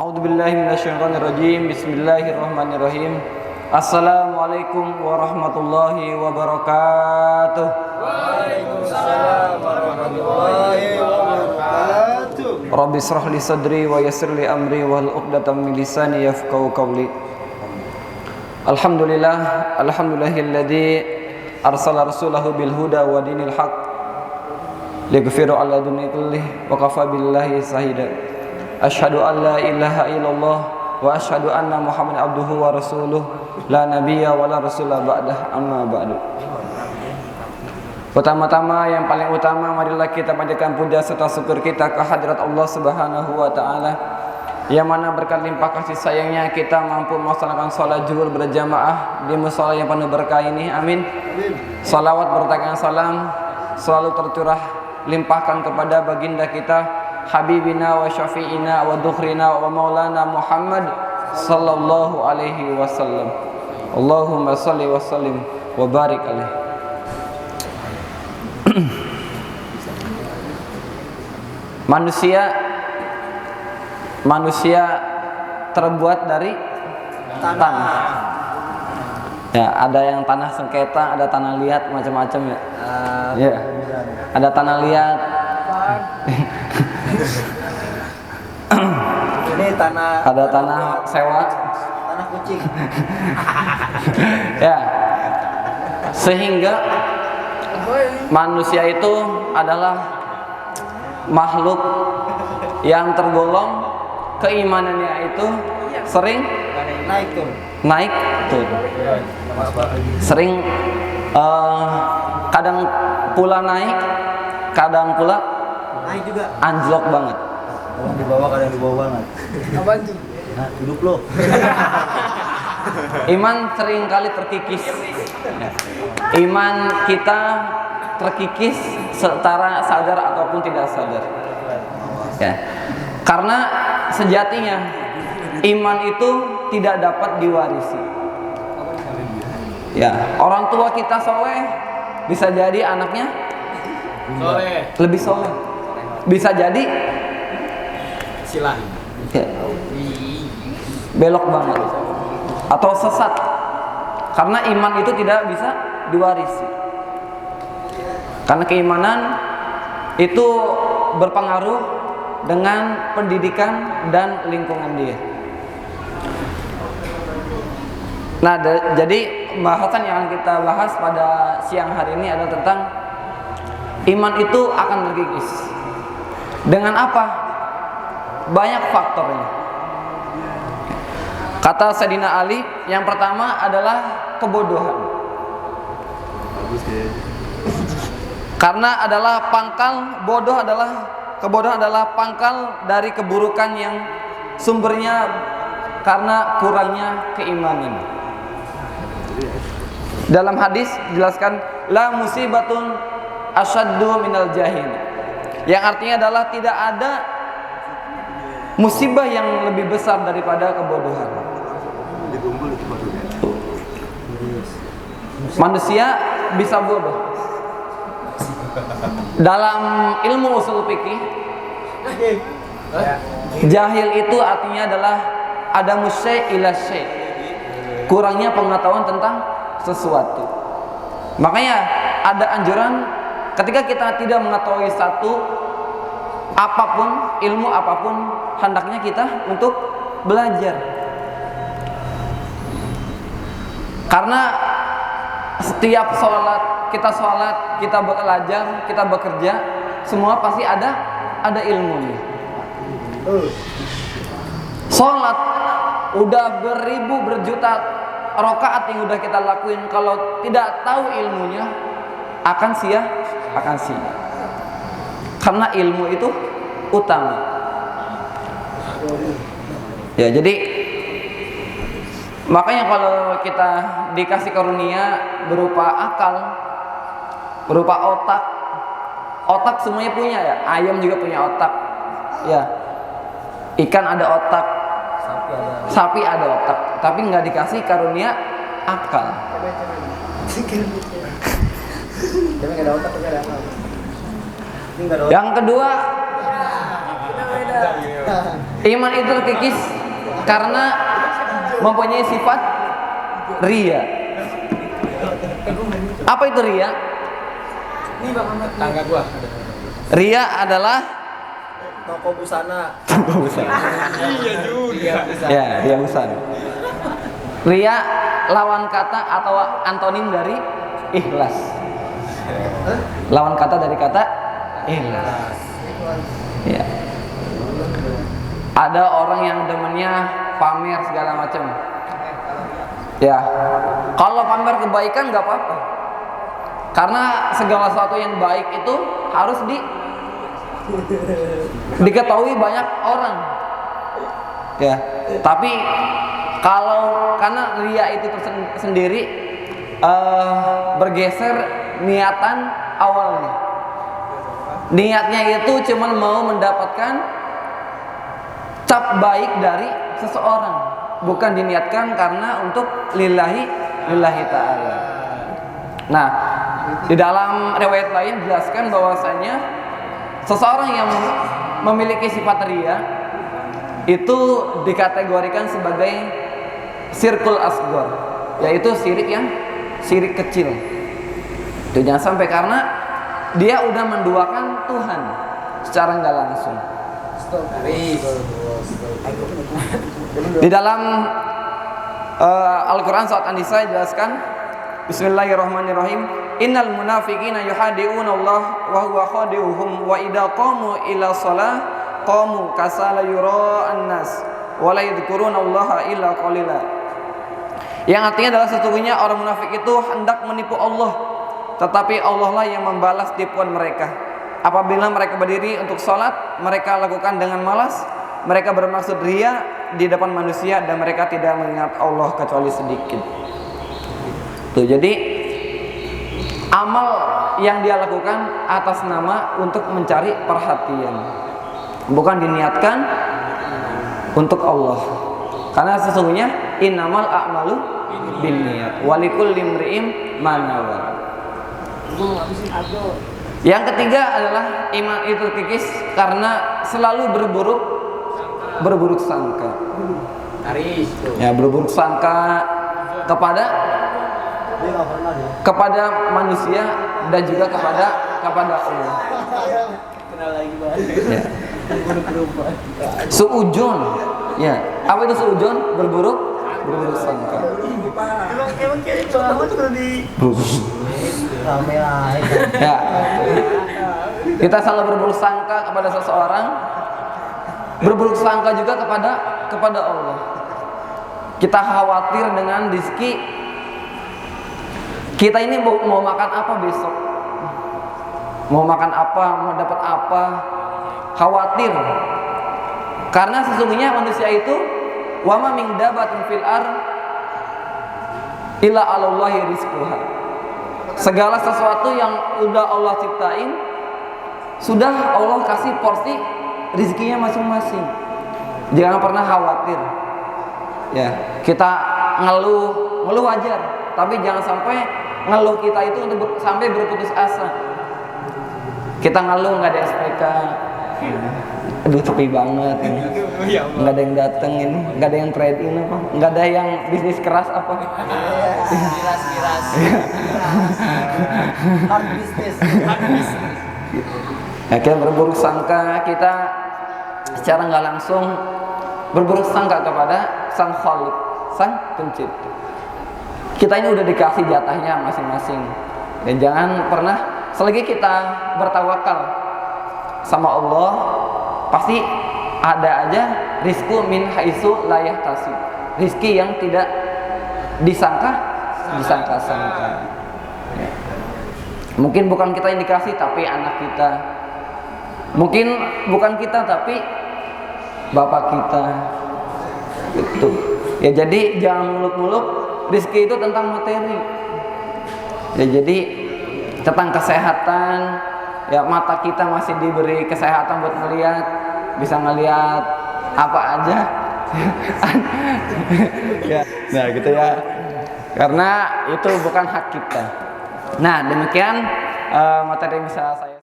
A'udzubillahi minasyaitonirrajim. Bismillahirrahmanirrahim. Assalamualaikum warahmatullahi wabarakatuh. Waalaikumsalam warahmatullahi wabarakatuh. Rabbi shrah li sadri wa yassir li amri wahlul 'uqdatam min lisani yafqahu qawli. Alhamdulillahilladzi arsala rasulahu bil huda wa dinil haq liyaghfira 'ala dunni kullih wa kafa billahi shahida. Asyhadu an la ilaha illallah wa asyhadu anna Muhammadan abduhu wa rasuluh la nabiyya wa la rasula ba'dah, amma ba'du. Pertama-tama yang paling utama, marilah kita panjatkan puja serta syukur kita ke hadirat Allah Subhanahu wa taala, yang mana berkat limpah kasih sayangnya kita mampu melaksanakan salat zuhur berjamaah di mushola yang penuh berkah ini. Amin. Salawat bertakan salam selalu tercurah limpahkan kepada baginda kita Habibina wa syafi'ina wa dukhrina wa maulana Muhammad sallallahu alaihi wasallam. Allahumma salli wa sallim wa barik alaihi. Manusia terbuat dari tanah. Ya, ada yang tanah sengketa, ada tanah liat, macam-macam ya. Ya. Ada tanah liat. Ini tanah. Ada tanah sewa. Tanah kucing. Ya. Sehingga manusia itu adalah makhluk yang tergolong keimanannya itu sering naik turun. Sering kadang pula naik, kadang pula Naik juga. anjlok banget. Kadang di bawah, kadang di bawah banget. Apaan tuh? Nah, duduk lo. Iman sering kali terkikis. Iman kita terkikis secara sadar ataupun tidak sadar. Ya. Karena sejatinya iman itu tidak dapat diwarisi. Ya, orang tua kita soleh, bisa jadi anaknya soleh, lebih soleh. Bisa jadi Silah. ya, belok banget atau sesat, karena iman itu tidak bisa diwarisi. Karena keimanan itu berpengaruh dengan pendidikan dan lingkungan dia. Nah, jadi bahasan yang kita bahas pada siang hari ini adalah tentang iman itu akan terkikis. Dengan apa? Banyak faktornya. Kata Sayyidina Ali, yang pertama adalah kebodohan. Karena adalah kebodohan adalah pangkal dari keburukan yang sumbernya karena kurangnya keimanan. Dalam hadis dijelaskan, la musibatun asyaddu minal jahil. Yang artinya adalah tidak ada musibah yang lebih besar daripada kebodohan. Manusia bisa bodoh. Dalam ilmu usul fikih, jahil itu artinya adalah ada musyai ila syai, kurangnya pengetahuan tentang sesuatu. Makanya ada anjuran ketika kita tidak mengetahui satu apapun, ilmu apapun, hendaknya kita untuk belajar. Karena setiap sholat, kita belajar, kita bekerja, semua pasti ada ilmunya. Sholat udah berjuta rakaat yang udah kita lakuin, kalau tidak tahu ilmunya akan sia. Karena ilmu itu utama. Ya, jadi makanya kalau kita dikasih karunia berupa akal, berupa otak semuanya punya ya. Ayam juga punya otak. Ya. Ikan ada otak. Sapi ada otak, tapi nggak dikasih karunia akal. Yang kedua, Iman itu terkikis karena mempunyai sifat riya. Apa itu riya? Tangga gua. Riya adalah Toko busana. toko busana. Iya juga. Ya, riya busana. Riya lawan kata atau antonim dari ikhlas. Lawan kata dari kata ikhlas. Ya. Ada orang yang demennya pamer segala macam. Ya, kalau pamer kebaikan nggak apa-apa. Karena segala sesuatu yang baik itu harus diketahui banyak orang. Ya, tapi kalau karena ria itu sendiri bergeser niatan awalnya. Niatnya itu cuma mau mendapatkan cap baik dari seseorang, bukan diniatkan karena untuk lillahi ta'ala. Nah, di dalam riwayat lain jelaskan bahwasanya seseorang yang memiliki sifat riya itu dikategorikan sebagai syirkul asghar, yaitu syirik kecil. Itu jangan sampai karena dia udah menduakan Tuhan secara nggak langsung. Di dalam Al-Quran surat An-Nisa jelaskan, Bismillahirrahmanirrahim, Innal munafiqina yuhadi'una Allah wa huwa khadi'uhum wa idza qamu ila shalah qamu kasala yura'an nas wa la yadhkuruna Allah illa qalila. Yang artinya adalah sesungguhnya orang munafik itu hendak menipu Allah, tetapi Allah lah yang membalas tipuan mereka. Apabila mereka berdiri untuk sholat, mereka lakukan dengan malas. Mereka bermaksud riya di depan manusia dan mereka tidak mengingat Allah kecuali sedikit. Tuh, jadi amal yang dia lakukan atas nama untuk mencari perhatian, bukan diniatkan untuk Allah. Karena sesungguhnya innamal a'malu binniyat walikulli imri'in ma nawa. Yang ketiga adalah iman itu kikis karena selalu berburuk sangka. Ya, berburuk sangka kepada manusia dan juga kepada Allah. Ya. Suudzon. Ya, apa itu suudzon? Berburuk sangka. Emang kayak banget tuh di rame lah. Ya. Kita selalu berburuk sangka kepada seseorang, berburuk sangka juga kepada Allah. Kita khawatir dengan rezeki. Kita ini mau makan apa besok? Mau makan apa? Mau dapat apa? Khawatir. Karena sesungguhnya manusia itu wa ma min dabatin fil ard illa 'alallahi rizquha. Segala sesuatu yang udah Allah ciptain sudah Allah kasih porsi rezekinya masing-masing. Jangan pernah khawatir. Ya, kita ngeluh wajar, tapi jangan sampai ngeluh kita itu untuk sampai berputus asa. Kita ngeluh nggak ada SPK, aduh sepi banget ini, nggak ada yang dateng ini, nggak ada yang trade in apa, nggak ada yang bisnis keras apa. Miras. Hard business. Ya, kita berburuk sangka, kita secara nggak langsung berburuk sangka kepada Sang Khalik, Sang Pencipta. Kita ini udah dikasih jatahnya masing-masing. Dan jangan pernah, selagi kita bertawakal sama Allah, pasti ada aja rizku min haitsu la yahtasib. Rizki yang tidak disangka-sangka. Ya. Mungkin bukan kita yang dikasih, tapi anak kita. Mungkin bukan kita, tapi bapak kita. Itu. Ya, jadi jangan muluk-muluk. Rizki itu tentang materi. Ya, jadi tentang kesehatan. Ya, mata kita masih diberi kesehatan buat melihat, bisa ngelihat apa aja. Ya. Nah, gitu ya. Karena itu bukan hak kita. Nah, demikian materi yang bisa saya